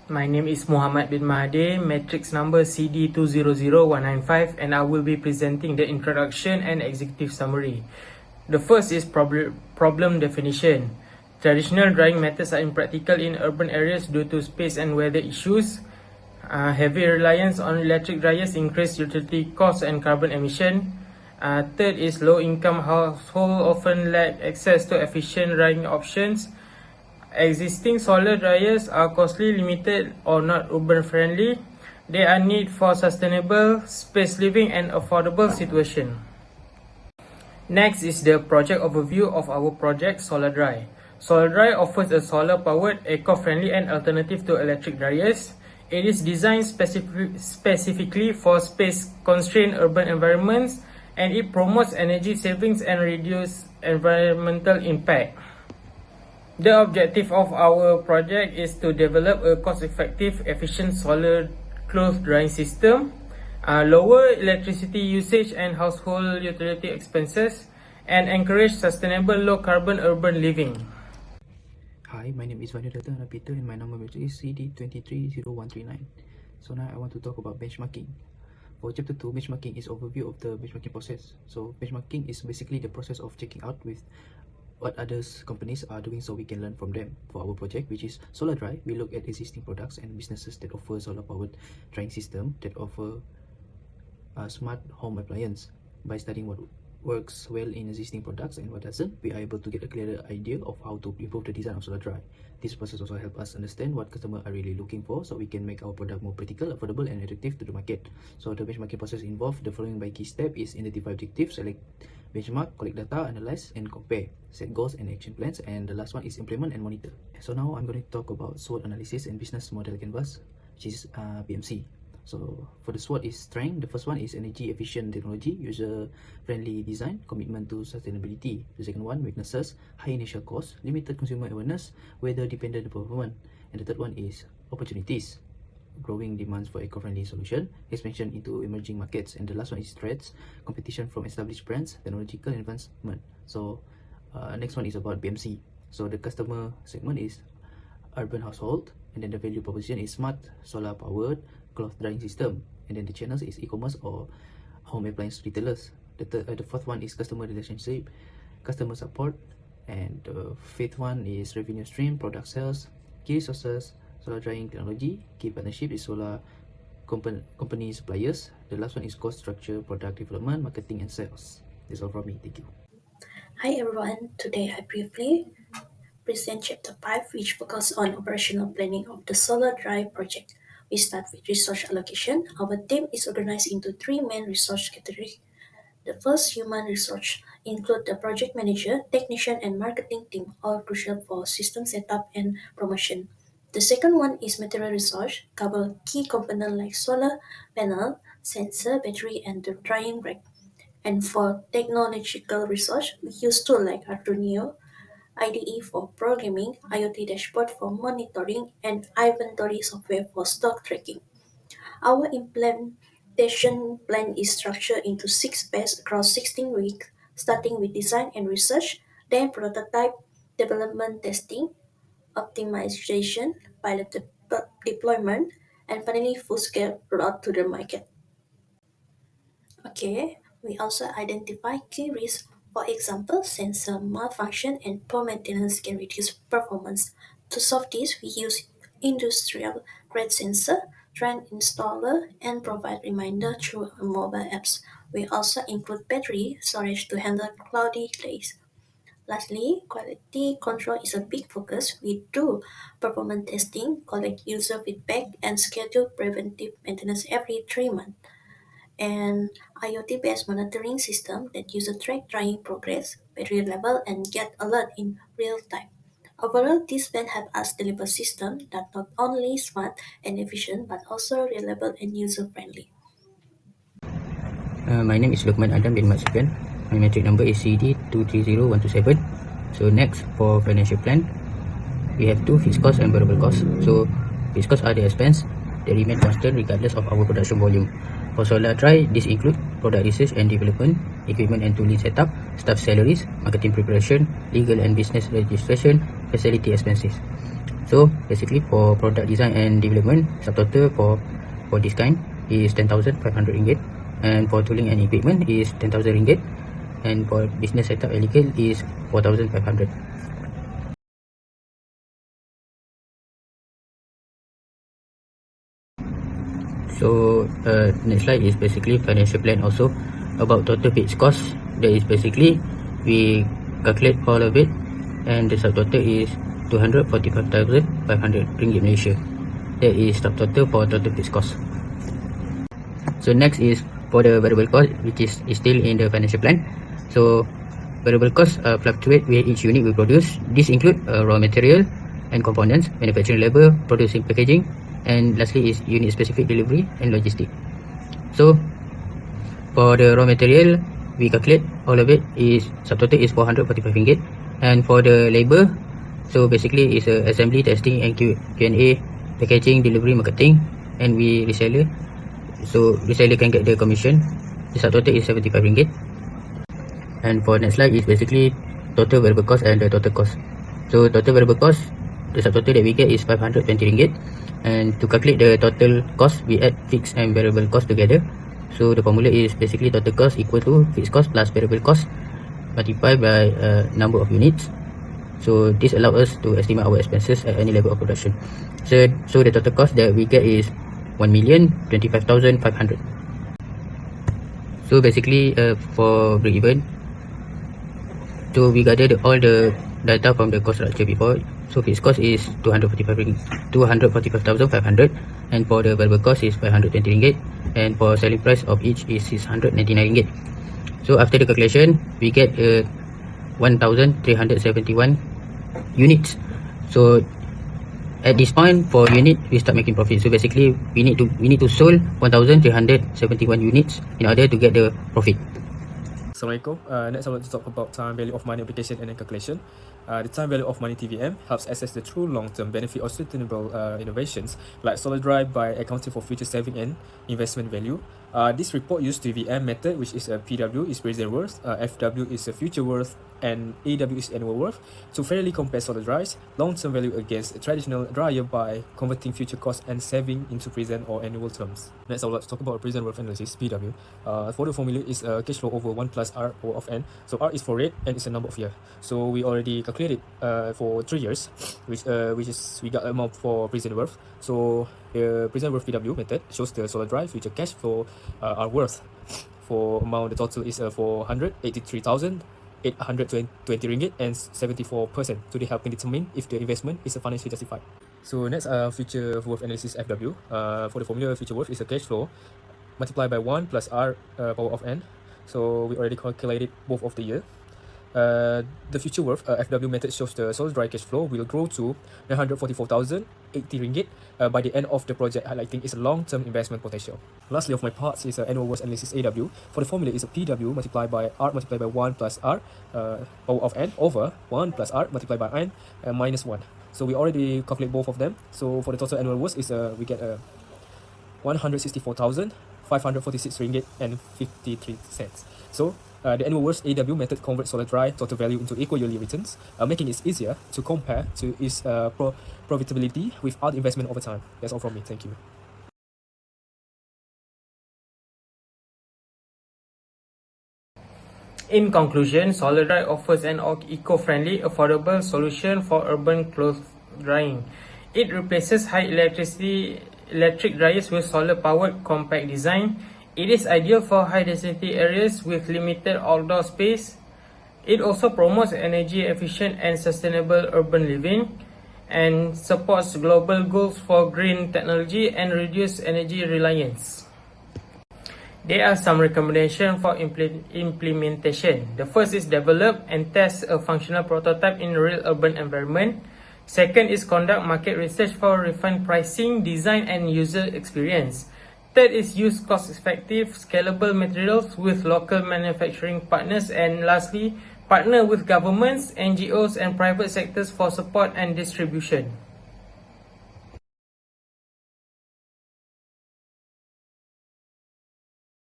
My name is Muhammad bin Mahathir, matrix number CD200195, and I will be presenting the introduction and executive summary. The first is problem definition. Traditional drying methods are impractical in urban areas due to space and weather issues. Heavy reliance on electric dryers increase utility costs and carbon emission. Third is low-income households often lack access to efficient drying options. Existing solar dryers are costly, limited, or not urban friendly. They are need for sustainable space living and affordable situation. Next is the project overview of our project Solar Dry. Solar Dry offers a solar-powered, eco-friendly and alternative to electric dryers. It is designed specifically for space-constrained urban environments, and it promotes energy savings and reduce environmental impact. The objective of our project is to develop a cost-effective, efficient solar cloth drying system, lower electricity usage and household utility expenses, and encourage sustainable low-carbon urban living. Hi, my name is Vanidata Peter and my number is CD230139. So now I want to talk about benchmarking. For chapter 2, benchmarking is overview of the benchmarking process. So benchmarking is basically the process of checking out with what others companies are doing so we can learn from them. For our project, which is Solar Dry, we look at existing products and businesses that offer solar powered drying system that offer a smart home appliance. By studying what works well in existing products and what doesn't, we are able to get a clearer idea of how to improve the design of Solar Dry. This process also helps us understand what customers are really looking for so we can make our product more practical, affordable and attractive to the market. So the benchmarking process involves the following by key step is identify objectives, select benchmark, collect data, analyze and compare, set goals and action plans, and the last one is implement and monitor. So now I'm going to talk about SWOT analysis and business model canvas, which is BMC. So for the SWOT is strength. The first one is energy efficient technology, user friendly design, commitment to sustainability. The second one, weaknesses, high initial cost, limited consumer awareness, weather dependent performance. And the third one is opportunities, growing demands for eco-friendly solution, expansion into emerging markets. And the last one is threats, competition from established brands, technological advancement. So next one is about BMC. So the customer segment is urban household, and then the value proposition is smart solar powered cloth drying system, and then the channels is e-commerce or home appliance retailers. The fourth one is customer relationship, customer support, and the fifth one is revenue stream, product sales, key resources, solar drying technology, key partnership is solar company suppliers. The last one is cost structure, product development, marketing and sales. That's all from me. Thank you. Hi everyone, today I briefly present chapter 5, which focuses on operational planning of the Solar Dry project. We start with resource allocation. Our team is organized into 3 main resource categories. The first, human resource, include the project manager, technician, and marketing team, all crucial for system setup and promotion. The second one is material resource, cover key components like solar panel, sensor, battery, and the drying rack. And for technological resource, we use tools like Arduino, IDE for programming, IoT dashboard for monitoring, and inventory software for stock tracking. Our implementation plan is structured into 6 phases across 16 weeks, starting with design and research, then prototype, development testing, optimization, pilot deployment, and finally full-scale rollout to the market. Okay, we also identify key risks. For example, sensor malfunction and poor maintenance can reduce performance. To solve this, we use industrial grade sensor, train installer, and provide reminder through mobile apps. We also include battery storage to handle cloudy days. Lastly, quality control is a big focus. We do performance testing, collect user feedback, and schedule preventive maintenance every 3 months. An IoT-based monitoring system that uses track drying progress, battery level, and get alert in real time. Overall, this plan helps us deliver systems that not only smart and efficient but also reliable and user-friendly. My name is Lukman Adam bin Matsukan. My metric number is CD230127. So next, for financial plan, we have 2 fixed costs and variable costs. So fixed costs are the expense that remain constant regardless of our production volume. For Solar Dry, this include product research and development, equipment and tooling setup, staff salaries, marketing preparation, legal and business registration, facility expenses. So basically for product design and development, subtotal for this kind is 10,500 ringgit, and for tooling and equipment is 10,000 ringgit, and for business setup and legal is 4,500. So next slide is basically financial plan also about total fixed cost. That is basically we calculate all of it, and the subtotal is 245,500 ringgit Malaysia. That is subtotal for total fixed cost. So next is for the variable cost, which is still in the financial plan. So variable costs fluctuate with each unit we produce. This include raw material and components, manufacturing labor, producing packaging, and lastly is unit specific delivery and logistic. So for the raw material, we calculate all of it is subtotal is 445 ringgit, and for the labor, so basically is assembly, testing, and Q&A, packaging, delivery, marketing, and we reseller. So reseller can get the commission. The subtotal is 75 ringgit. And for next slide is basically total variable cost and the total cost. So total variable cost, the subtotal that we get is 520 ringgit. And to calculate the total cost, we add fixed and variable cost together. So the formula is basically total cost equal to fixed cost plus variable cost multiplied by number of units. So this allows us to estimate our expenses at any level of production. So the total cost that we get is 1,025,500. So basically for break even, so we gathered all the data from the cost structure before. So fixed cost is 245,500, and for the variable cost is 520 ringgit, and for selling price of each is 699 ringgit. So after the calculation, we get 1,371 units. So at this point, for unit, we start making profit. So basically, we need to sold 1,371 units in order to get the profit. Assalamualaikum. Next I would like to talk about time value of money application and then calculation. The time value of money TVM helps assess the true long-term benefit of sustainable innovations like solar drive by accounting for future saving and investment value. This report used TVM method, which is a PW is present worth, FW is a future worth, and AW is annual worth, to fairly compare solar drives long-term value against a traditional dryer by converting future cost and saving into present or annual terms. Next I would like to talk about present worth analysis, PW. For the formula is cash flow over 1 plus R power of N. So R is for rate and it's a number of year. So we already calculated for 3 years, which is we got amount for present worth. So the present worth PW method shows the solar drive future cash flow are worth. For amount, the total is 483,820 ringgit and 74%. So they help me determine if the investment is financially justified. So next future worth analysis FW. For the formula, future worth is a cash flow multiplied by 1 plus R power of N. So we already calculated both of the year. The future worth FW method shows the solar dry cash flow will grow to 944,080 ringgit by the end of the project, highlighting its long-term investment potential. Lastly of my parts is annual worth analysis AW. For the formula is a PW multiplied by R multiplied by 1 plus R power of N over 1 plus R multiplied by N minus 1. So we already calculate both of them. So for the total annual worth is we get 164,546 ringgit and 53 cents. So the annual worth AW method converts solar dry total value into equal yearly returns, making it easier to compare to its profitability with other investment over time. That's all from me. Thank you. In conclusion, solar dry offers an eco-friendly, affordable solution for urban clothes drying. It replaces high electric dryers with solar-powered compact design. It is ideal for high-density areas with limited outdoor space. It also promotes energy-efficient and sustainable urban living and supports global goals for green technology and reduced energy reliance. There are some recommendations for implementation. The first is develop and test a functional prototype in a real urban environment. Second is conduct market research for refined pricing, design, and user experience. Third is use cost-effective, scalable materials with local manufacturing partners. And lastly, partner with governments, NGOs, and private sectors for support and distribution.